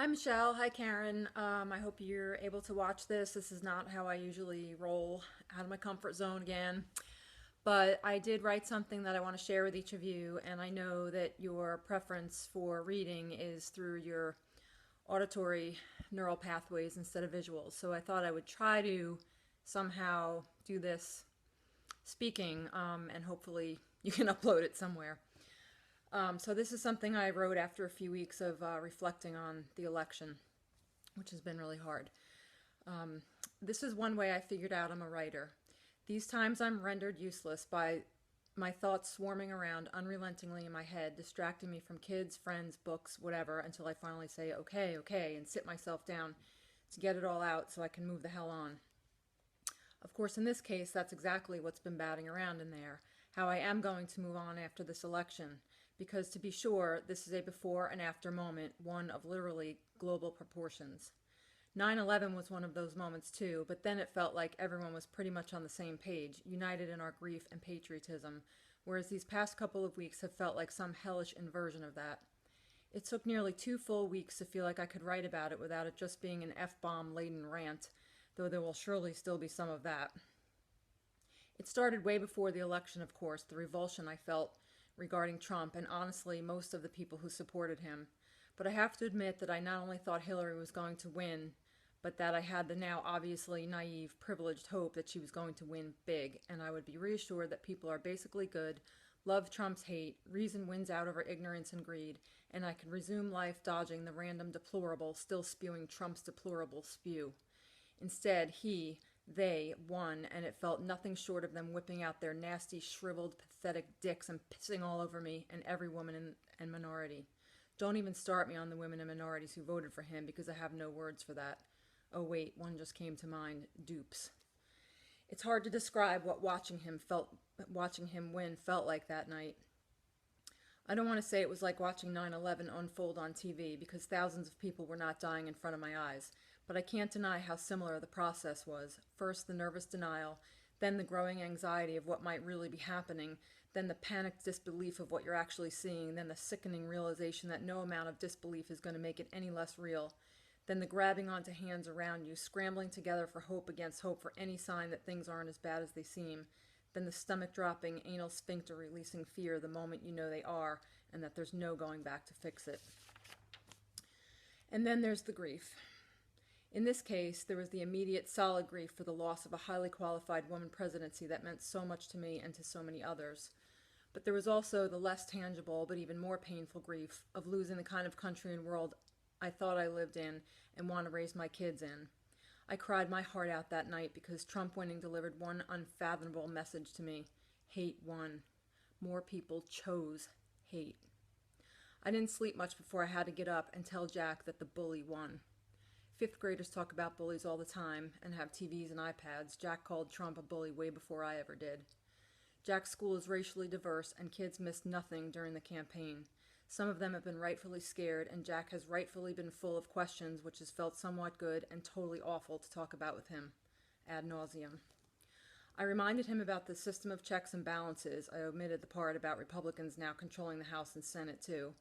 Hi, Michelle. Hi, Karen. I hope you're able to watch this. This is not how I usually roll out of my comfort zone again. But I did write something that I want to share with each of you, and I know that your preference for reading is through your auditory neural pathways instead of visuals. So I thought I would try to somehow do this speaking, and hopefully you can upload it somewhere. So this is something I wrote after a few weeks of reflecting on the election, which has been really hard. This is one way I figured out I'm a writer. These times I'm rendered useless by my thoughts swarming around unrelentingly in my head, distracting me from kids, friends, books, whatever, until I finally say, okay, okay, and sit myself down to get it all out so I can move the hell on. Of course, in this case, that's exactly what's been batting around in there, how I am going to move on after this election. Because to be sure, this is a before and after moment, one of literally global proportions. 9/11 was one of those moments too, but then it felt like everyone was pretty much on the same page, united in our grief and patriotism, whereas these past couple of weeks have felt like some hellish inversion of that. It took nearly 2 full weeks to feel like I could write about it without it just being an F-bomb laden rant, though there will surely still be some of that. It started way before the election, of course, the revulsion I felt regarding Trump and honestly most of the people who supported him. But I have to admit that I not only thought Hillary was going to win, but that I had the now obviously naive, privileged hope that she was going to win big, and I would be reassured that people are basically good, love Trump's hate, reason wins out over ignorance and greed, and I can resume life dodging the random deplorable, still spewing Trump's deplorable spew. Instead, they won, and it felt nothing short of them whipping out their nasty, shriveled, pathetic dicks and pissing all over me and every woman and minority. Don't even start me on the women and minorities who voted for him because I have no words for that. Oh wait, one just came to mind, dupes. It's hard to describe what watching him win felt like that night. I don't want to say it was like watching 9/11 unfold on TV because thousands of people were not dying in front of my eyes, but I can't deny how similar the process was. First, the nervous denial, then the growing anxiety of what might really be happening, then the panicked disbelief of what you're actually seeing, then the sickening realization that no amount of disbelief is going to make it any less real, then the grabbing onto hands around you, scrambling together for hope against hope for any sign that things aren't as bad as they seem, then the stomach dropping, anal sphincter releasing fear the moment you know they are, and that there's no going back to fix it. And then there's the grief. In this case, there was the immediate, solid grief for the loss of a highly qualified woman presidency that meant so much to me and to so many others. But there was also the less tangible, but even more painful grief of losing the kind of country and world I thought I lived in and want to raise my kids in. I cried my heart out that night because Trump winning delivered one unfathomable message to me. Hate won. More people chose hate. I didn't sleep much before I had to get up and tell Jack that the bully won. Fifth graders talk about bullies all the time and have TVs and iPads. Jack called Trump a bully way before I ever did. Jack's school is racially diverse and kids missed nothing during the campaign. Some of them have been rightfully scared, and Jack has rightfully been full of questions, which has felt somewhat good and totally awful to talk about with him, ad nauseum. I reminded him about the system of checks and balances. I omitted the part about Republicans now controlling the House and Senate too,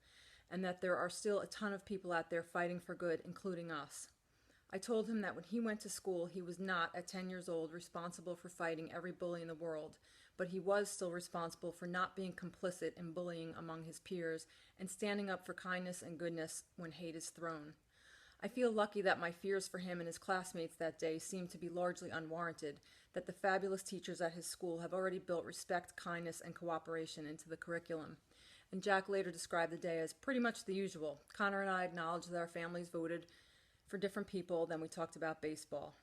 and that there are still a ton of people out there fighting for good, including us. I told him that when he went to school, he was not, at 10 years old, responsible for fighting every bully in the world, but he was still responsible for not being complicit in bullying among his peers and standing up for kindness and goodness when hate is thrown. I feel lucky that my fears for him and his classmates that day seemed to be largely unwarranted, that the fabulous teachers at his school have already built respect, kindness, and cooperation into the curriculum. And Jack later described the day as pretty much the usual. Connor and I acknowledged that our families voted for different people, then we talked about baseball.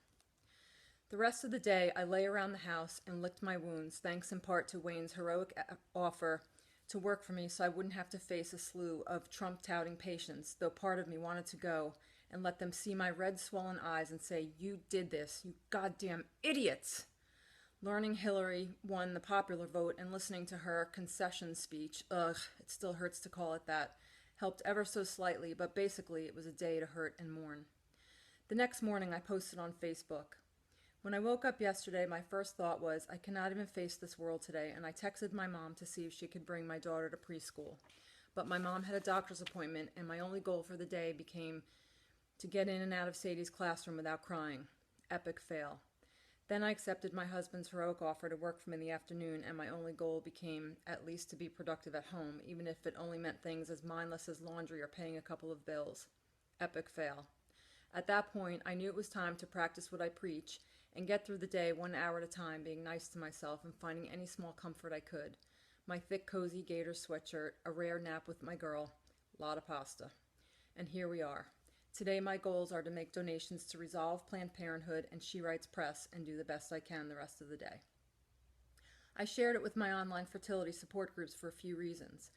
The rest of the day, I lay around the house and licked my wounds, thanks in part to Wayne's heroic offer to work for me so I wouldn't have to face a slew of Trump-touting patients, though part of me wanted to go and let them see my red, swollen eyes and say, "You did this, you goddamn idiots!" Learning Hillary won the popular vote and listening to her concession speech, ugh, it still hurts to call it that, helped ever so slightly, but basically it was a day to hurt and mourn. The next morning I posted on Facebook. When I woke up yesterday, my first thought was, I cannot even face this world today, and I texted my mom to see if she could bring my daughter to preschool. But my mom had a doctor's appointment, and my only goal for the day became To get in and out of Sadie's classroom without crying. Epic fail. Then I accepted my husband's heroic offer to work from in the afternoon, and my only goal became at least to be productive at home, even if it only meant things as mindless as laundry or paying a couple of bills. Epic fail. At that point, I knew it was time to practice what I preach and get through the day 1 hour at a time, being nice to myself and finding any small comfort I could. My thick, cozy gator sweatshirt, a rare nap with my girl, a lot of pasta. And here we are. Today my goals are to make donations to Resolve Planned Parenthood and She Writes Press and do the best I can the rest of the day. I shared it with my online fertility support groups for a few reasons.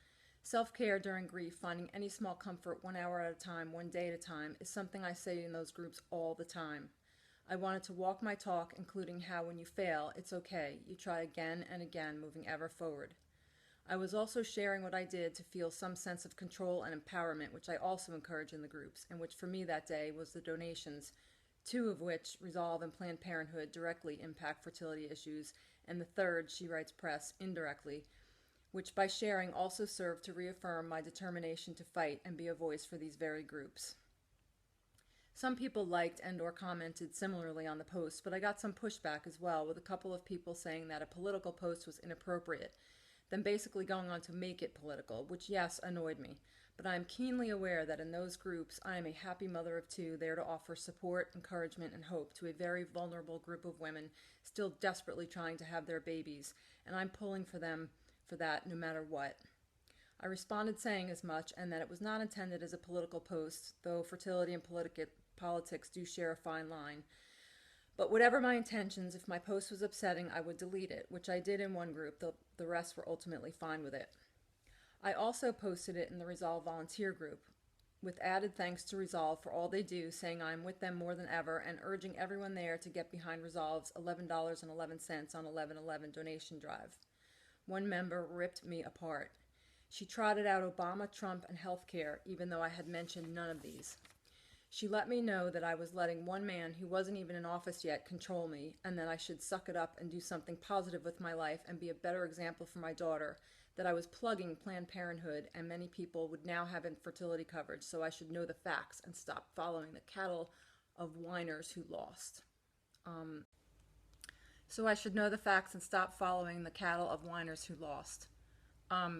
Self-care during grief, finding any small comfort 1 hour at a time, 1 day at a time, is something I say in those groups all the time. I wanted to walk my talk, including how when you fail, it's okay. You try again and again, moving ever forward. I was also sharing what I did to feel some sense of control and empowerment, which I also encourage in the groups, and which for me that day was the donations, 2 of which, Resolve and Planned Parenthood, directly impact fertility issues, and the third, She Writes Press, indirectly, which by sharing also served to reaffirm my determination to fight and be a voice for these very groups. Some people liked and or commented similarly on the post, but I got some pushback as well, with a couple of people saying that a political post was inappropriate, then basically going on to make it political, which yes, annoyed me. But I am keenly aware that in those groups, I am a happy mother of 2 there to offer support, encouragement, and hope to a very vulnerable group of women still desperately trying to have their babies, and I'm pulling for them for that no matter what. I responded saying as much, and that it was not intended as a political post, though fertility and politics do share a fine line. But whatever my intentions, if my post was upsetting, I would delete it, which I did in one group, though the rest were ultimately fine with it. I also posted it in the Resolve volunteer group, with added thanks to Resolve for all they do, saying I am with them more than ever, and urging everyone there to get behind Resolve's $11.11 on 11/11 donation drive. One member ripped me apart. She trotted out Obama, Trump, and healthcare, even though I had mentioned none of these. She let me know that I was letting one man who wasn't even in office yet control me, and that I should suck it up and do something positive with my life and be a better example for my daughter, that I was plugging Planned Parenthood and many people would now have infertility coverage, so I should know the facts and stop following the cattle of whiners who lost.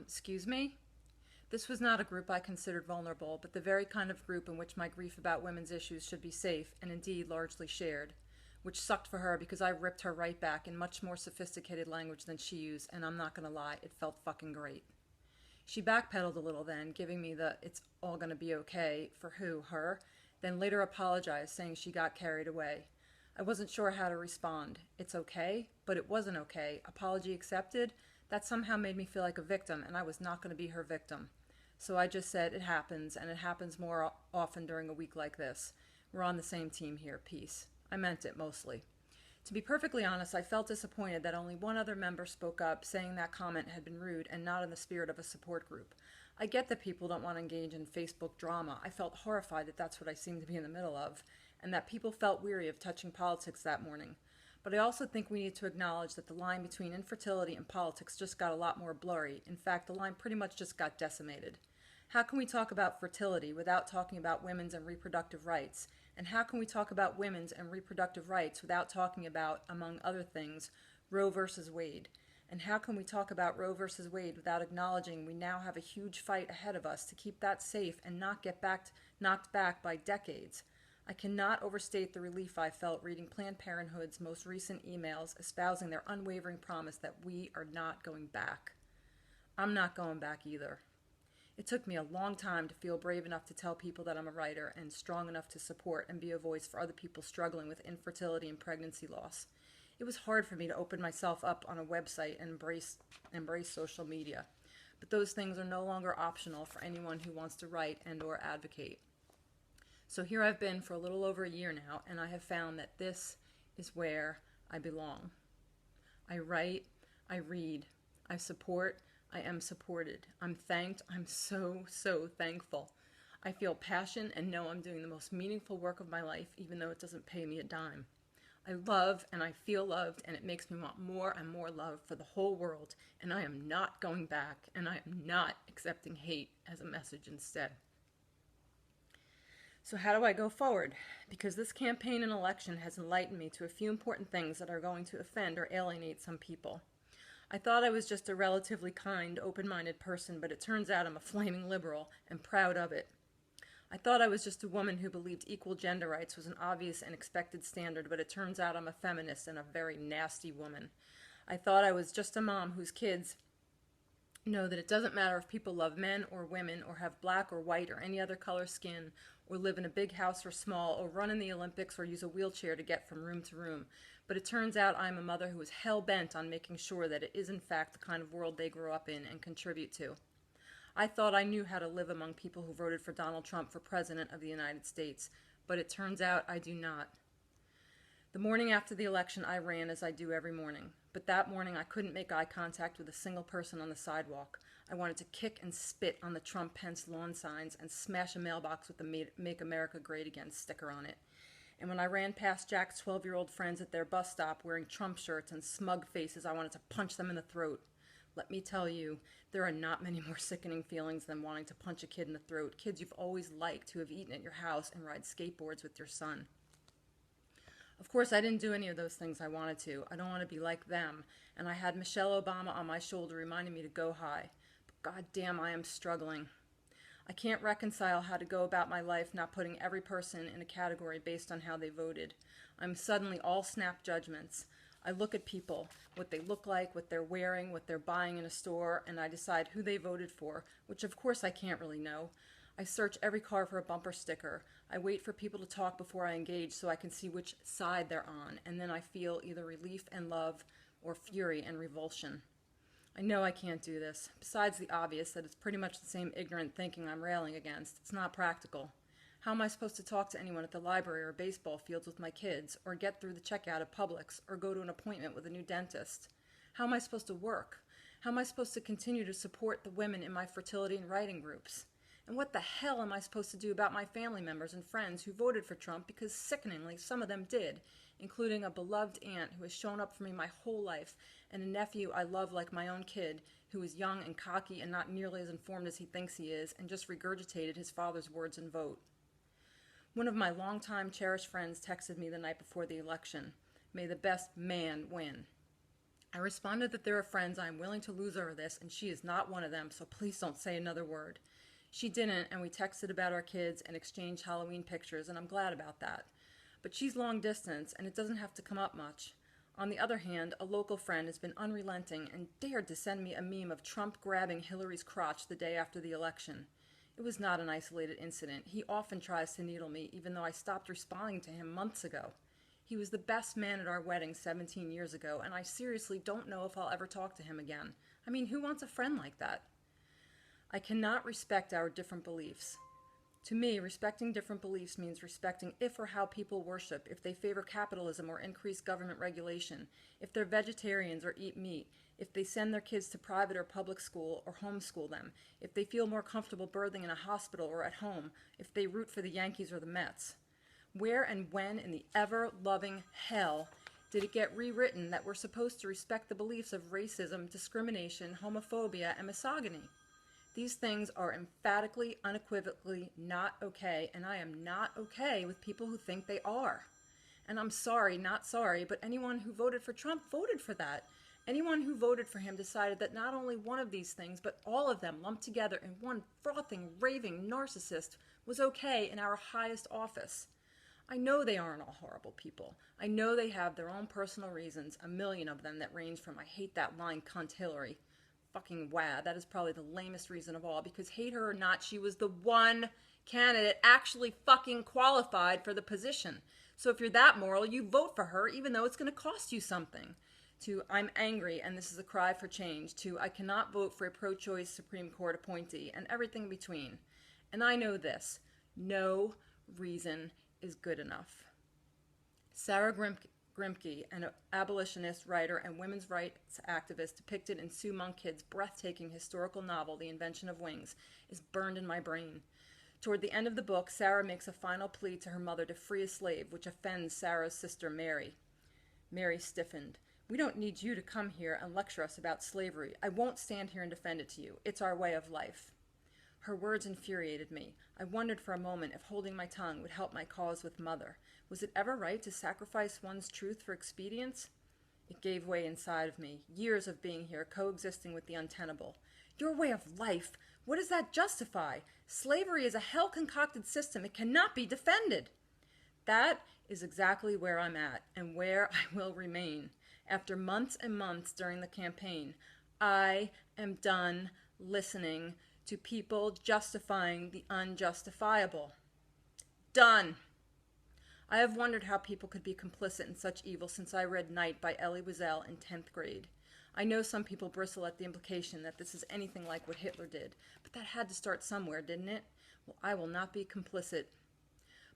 Excuse me? This was not a group I considered vulnerable, but the very kind of group in which my grief about women's issues should be safe, and indeed largely shared, which sucked for her because I ripped her right back in much more sophisticated language than she used, and I'm not gonna lie, it felt fucking great. She backpedaled a little then, giving me the "it's all gonna be okay" for who, her, then later apologized, saying she got carried away. I wasn't sure how to respond. It's okay, but it wasn't okay. Apology accepted? That somehow made me feel like a victim, and I was not going to be her victim. So I just said, it happens, and it happens more often during a week like this. We're on the same team here, peace. I meant it, mostly. To be perfectly honest, I felt disappointed that only one other member spoke up, saying that comment had been rude and not in the spirit of a support group. I get that people don't want to engage in Facebook drama. I felt horrified that that's what I seemed to be in the middle of, and that people felt weary of touching politics that morning. But I also think we need to acknowledge that the line between infertility and politics just got a lot more blurry. In fact, the line pretty much just got decimated. How can we talk about fertility without talking about women's and reproductive rights? And how can we talk about women's and reproductive rights without talking about, among other things, Roe versus Wade? And how can we talk about Roe versus Wade without acknowledging we now have a huge fight ahead of us to keep that safe and not get knocked back by decades? I cannot overstate the relief I felt reading Planned Parenthood's most recent emails espousing their unwavering promise that we are not going back. I'm not going back either. It took me a long time to feel brave enough to tell people that I'm a writer and strong enough to support and be a voice for other people struggling with infertility and pregnancy loss. It was hard for me to open myself up on a website and embrace social media, but those things are no longer optional for anyone who wants to write and or advocate. So here I've been for a little over a year now, and I have found that this is where I belong. I write, I read, I support, I am supported. I'm thanked. I'm so, so thankful. I feel passion and know I'm doing the most meaningful work of my life, even though it doesn't pay me a dime. I love and I feel loved, and it makes me want more and more love for the whole world, and I am not going back, and I am not accepting hate as a message instead. So how do I go forward? Because this campaign and election has enlightened me to a few important things that are going to offend or alienate some people. I thought I was just a relatively kind, open-minded person, but it turns out I'm a flaming liberal and proud of it. I thought I was just a woman who believed equal gender rights was an obvious and expected standard, but it turns out I'm a feminist and a very nasty woman. I thought I was just a mom whose kids know that it doesn't matter if people love men or women or have black or white or any other color skin or live in a big house or small or run in the Olympics or use a wheelchair to get from room to room. But it turns out I'm a mother who is hell-bent on making sure that it is in fact the kind of world they grow up in and contribute to. I thought I knew how to live among people who voted for Donald Trump for President of the United States, but it turns out I do not. The morning after the election, I ran as I do every morning. But that morning, I couldn't make eye contact with a single person on the sidewalk. I wanted to kick and spit on the Trump-Pence lawn signs and smash a mailbox with the Make America Great Again sticker on it. And when I ran past Jack's 12-year-old friends at their bus stop wearing Trump shirts and smug faces, I wanted to punch them in the throat. Let me tell you, there are not many more sickening feelings than wanting to punch a kid in the throat. Kids you've always liked, who have eaten at your house and ride skateboards with your son. Of course, I didn't do any of those things I wanted to. I don't want to be like them. And I had Michelle Obama on my shoulder reminding me to go high. But goddamn, I am struggling. I can't reconcile how to go about my life not putting every person in a category based on how they voted. I'm suddenly all snap judgments. I look at people, what they look like, what they're wearing, what they're buying in a store, and I decide who they voted for, which of course I can't really know. I search every car for a bumper sticker. I wait for people to talk before I engage so I can see which side they're on, and then I feel either relief and love or fury and revulsion. I know I can't do this. Besides the obvious that it's pretty much the same ignorant thinking I'm railing against, it's not practical. How am I supposed to talk to anyone at the library or baseball fields with my kids, or get through the checkout at Publix, or go to an appointment with a new dentist? How am I supposed to work? How am I supposed to continue to support the women in my fertility and writing groups? And what the hell am I supposed to do about my family members and friends who voted for Trump because sickeningly some of them did, including a beloved aunt who has shown up for me my whole life and a nephew I love like my own kid who is young and cocky and not nearly as informed as he thinks he is and just regurgitated his father's words in vote. One of my longtime cherished friends texted me the night before the election, "May the best man win." I responded that there are friends I am willing to lose over this and she is not one of them, so please don't say another word. She didn't, and we texted about our kids and exchanged Halloween pictures, and I'm glad about that. But she's long distance, and it doesn't have to come up much. On the other hand, a local friend has been unrelenting and dared to send me a meme of Trump grabbing Hillary's crotch the day after the election. It was not an isolated incident. He often tries to needle me, even though I stopped responding to him months ago. He was the best man at our wedding 17 years ago, and I seriously don't know if I'll ever talk to him again. I mean, who wants a friend like that? I cannot respect our different beliefs. To me, respecting different beliefs means respecting if or how people worship, if they favor capitalism or increased government regulation, if they're vegetarians or eat meat, if they send their kids to private or public school or homeschool them, if they feel more comfortable birthing in a hospital or at home, if they root for the Yankees or the Mets. Where and when in the ever-loving hell did it get rewritten that we're supposed to respect the beliefs of racism, discrimination, homophobia, and misogyny? These things are emphatically, unequivocally not okay, and I am not okay with people who think they are. And I'm sorry, not sorry, but anyone who voted for Trump voted for that. Anyone who voted for him decided that not only one of these things, but all of them lumped together in one frothing, raving narcissist was okay in our highest office. I know they aren't all horrible people. I know they have their own personal reasons, a million of them that range from I hate that lying cunt Hillary. Fucking wow, that is probably the lamest reason of all, because hate her or not, she was the one candidate actually fucking qualified for the position. So if you're that moral, you vote for her even though it's going to cost you something. To I'm angry and this is a cry for change. To I cannot vote for a pro-choice Supreme Court appointee, and everything in between. And I know this. No reason is good enough. Sarah Grimke, an abolitionist, writer, and women's rights activist depicted in Sue Monkid's breathtaking historical novel, The Invention of Wings, is burned in my brain. Toward the end of the book, Sarah makes a final plea to her mother to free a slave, which offends Sarah's sister Mary. Mary stiffened. "We don't need you to come here and lecture us about slavery. I won't stand here and defend it to you. It's our way of life." Her words infuriated me. I wondered for a moment if holding my tongue would help my cause with Mother. Was it ever right to sacrifice one's truth for expedience? It gave way inside of me, years of being here, coexisting with the untenable. Your way of life, what does that justify? Slavery is a hell-concocted system. It cannot be defended. That is exactly where I'm at, and where I will remain. After months and months during the campaign, I am done listening to people justifying the unjustifiable. Done. I have wondered how people could be complicit in such evil since I read Night by Elie Wiesel in 10th grade. I know some people bristle at the implication that this is anything like what Hitler did, but that had to start somewhere, didn't it? Well, I will not be complicit.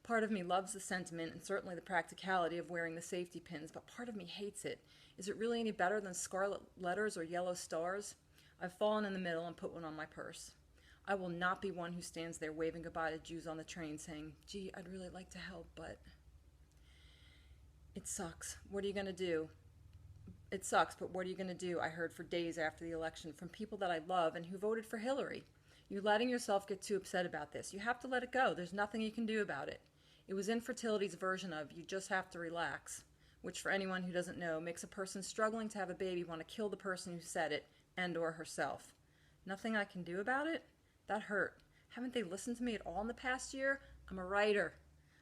Part of me loves the sentiment and certainly the practicality of wearing the safety pins, but part of me hates it. Is it really any better than scarlet letters or yellow stars? I've fallen in the middle and put one on my purse. I will not be one who stands there waving goodbye to Jews on the train saying, gee, I'd really like to help, but it sucks. What are you going to do? It sucks, but what are you going to do? I heard for days after the election from people that I love and who voted for Hillary. You're letting yourself get too upset about this. You have to let it go. There's nothing you can do about it. It was infertility's version of you just have to relax, which for anyone who doesn't know makes a person struggling to have a baby want to kill the person who said it and or herself. Nothing I can do about it? That hurt. Haven't they listened to me at all in the past year? I'm a writer.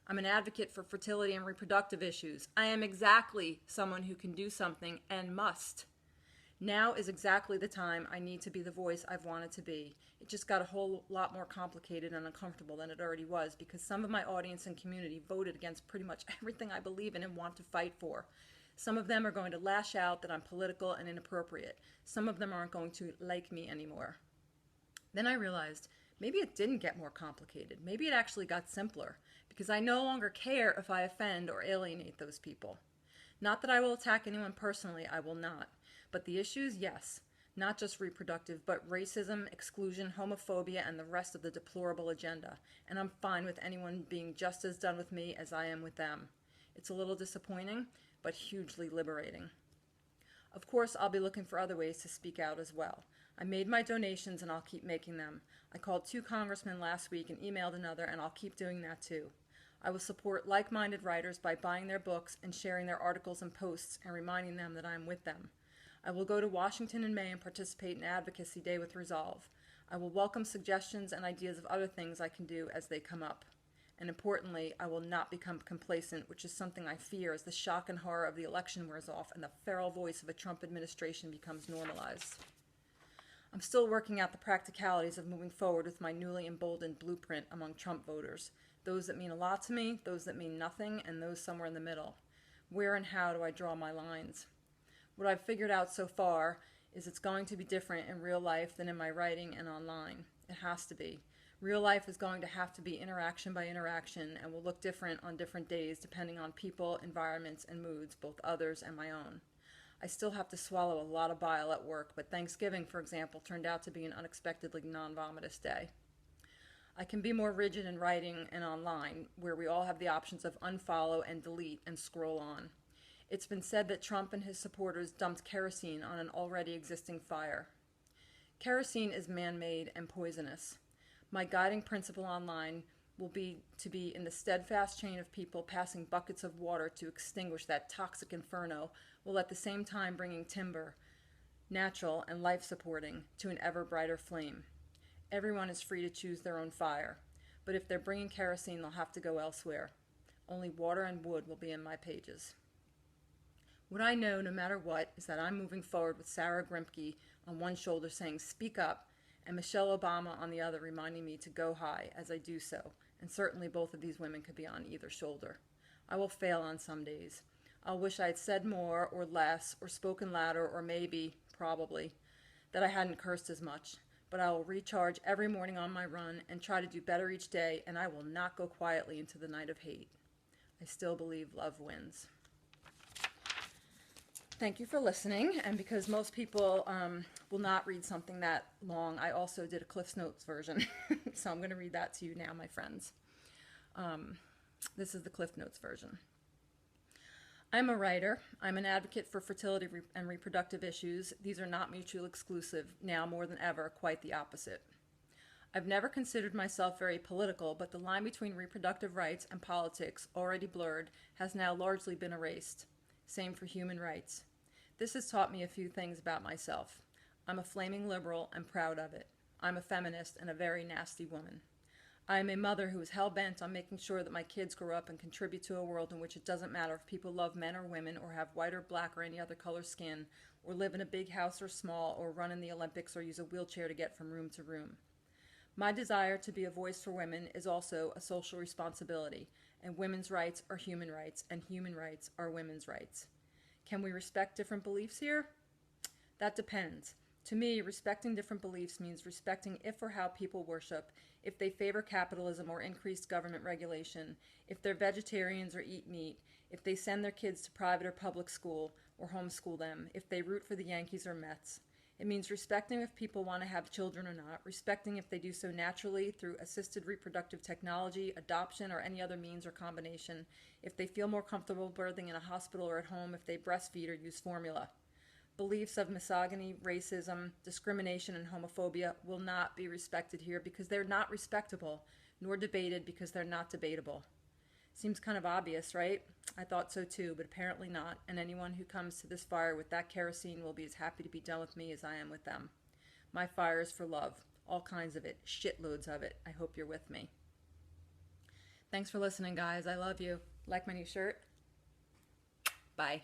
I'm an advocate for fertility and reproductive issues. I am exactly someone who can do something and must. Now is exactly the time I need to be the voice I've wanted to be. It just got a whole lot more complicated and uncomfortable than it already was because some of my audience and community voted against pretty much everything I believe in and want to fight for. Some of them are going to lash out that I'm political and inappropriate. Some of them aren't going to like me anymore. Then I realized maybe it didn't get more complicated. Maybe it actually got simpler because I no longer care if I offend or alienate those people. Not that I will attack anyone personally, I will not. But the issues, yes. Not just reproductive, but racism, exclusion, homophobia, and the rest of the deplorable agenda. And I'm fine with anyone being just as done with me as I am with them. It's a little disappointing, but hugely liberating. Of course, I'll be looking for other ways to speak out as well. I made my donations and I'll keep making them. I called 2 congressmen last week and emailed another, and I'll keep doing that too. I will support like-minded writers by buying their books and sharing their articles and posts and reminding them that I am with them. I will go to Washington in May and participate in Advocacy Day with Resolve. I will welcome suggestions and ideas of other things I can do as they come up. And importantly, I will not become complacent, which is something I fear as the shock and horror of the election wears off and the feral voice of a Trump administration becomes normalized. I'm still working out the practicalities of moving forward with my newly emboldened blueprint among Trump voters. Those that mean a lot to me, those that mean nothing, and those somewhere in the middle. Where and how do I draw my lines? What I've figured out so far is it's going to be different in real life than in my writing and online. It has to be. Real life is going to have to be interaction by interaction and will look different on different days depending on people, environments, and moods, both others and my own. I still have to swallow a lot of bile at work, but Thanksgiving, for example, turned out to be an unexpectedly non-vomitous day. I can be more rigid in writing and online, where we all have the options of unfollow and delete and scroll on. It's been said that Trump and his supporters dumped kerosene on an already existing fire. Kerosene is man-made and poisonous. My guiding principle online will be to be in the steadfast chain of people passing buckets of water to extinguish that toxic inferno, while at the same time bringing timber, natural and life-supporting, to an ever brighter flame. Everyone is free to choose their own fire, but if they're bringing kerosene, they'll have to go elsewhere. Only water and wood will be in my pages. What I know, no matter what, is that I'm moving forward with Sarah Grimke on one shoulder saying, "Speak up," and Michelle Obama on the other reminding me to go high as I do so, and certainly both of these women could be on either shoulder. I will fail on some days. I'll wish I had said more or less, or spoken louder, or maybe, probably, that I hadn't cursed as much. But I will recharge every morning on my run and try to do better each day, and I will not go quietly into the night of hate. I still believe love wins. Thank you for listening, and because most people will not read something that long, I also did a Cliff's Notes version, so I'm going to read that to you now, my friends. This is the Cliff Notes version. I'm a writer. I'm an advocate for fertility and reproductive issues. These are not mutually exclusive, now more than ever, quite the opposite. I've never considered myself very political, but the line between reproductive rights and politics, already blurred, has now largely been erased. Same for human rights. This has taught me a few things about myself. I'm a flaming liberal and proud of it. I'm a feminist and a very nasty woman. I am a mother who is hell-bent on making sure that my kids grow up and contribute to a world in which it doesn't matter if people love men or women or have white or black or any other color skin or live in a big house or small or run in the Olympics or use a wheelchair to get from room to room. My desire to be a voice for women is also a social responsibility, and women's rights are human rights, and human rights are women's rights. Can we respect different beliefs here? That depends. To me, respecting different beliefs means respecting if or how people worship, if they favor capitalism or increased government regulation, if they're vegetarians or eat meat, if they send their kids to private or public school or homeschool them, if they root for the Yankees or Mets. It means respecting if people want to have children or not, respecting if they do so naturally through assisted reproductive technology, adoption, or any other means or combination, if they feel more comfortable birthing in a hospital or at home, if they breastfeed or use formula. Beliefs of misogyny, racism, discrimination, and homophobia will not be respected here because they're not respectable, nor debated because they're not debatable. Seems kind of obvious, right? I thought so too, but apparently not, and anyone who comes to this fire with that kerosene will be as happy to be done with me as I am with them. My fire is for love. All kinds of it. Shitloads of it. I hope you're with me. Thanks for listening, guys. I love you. Like my new shirt? Bye.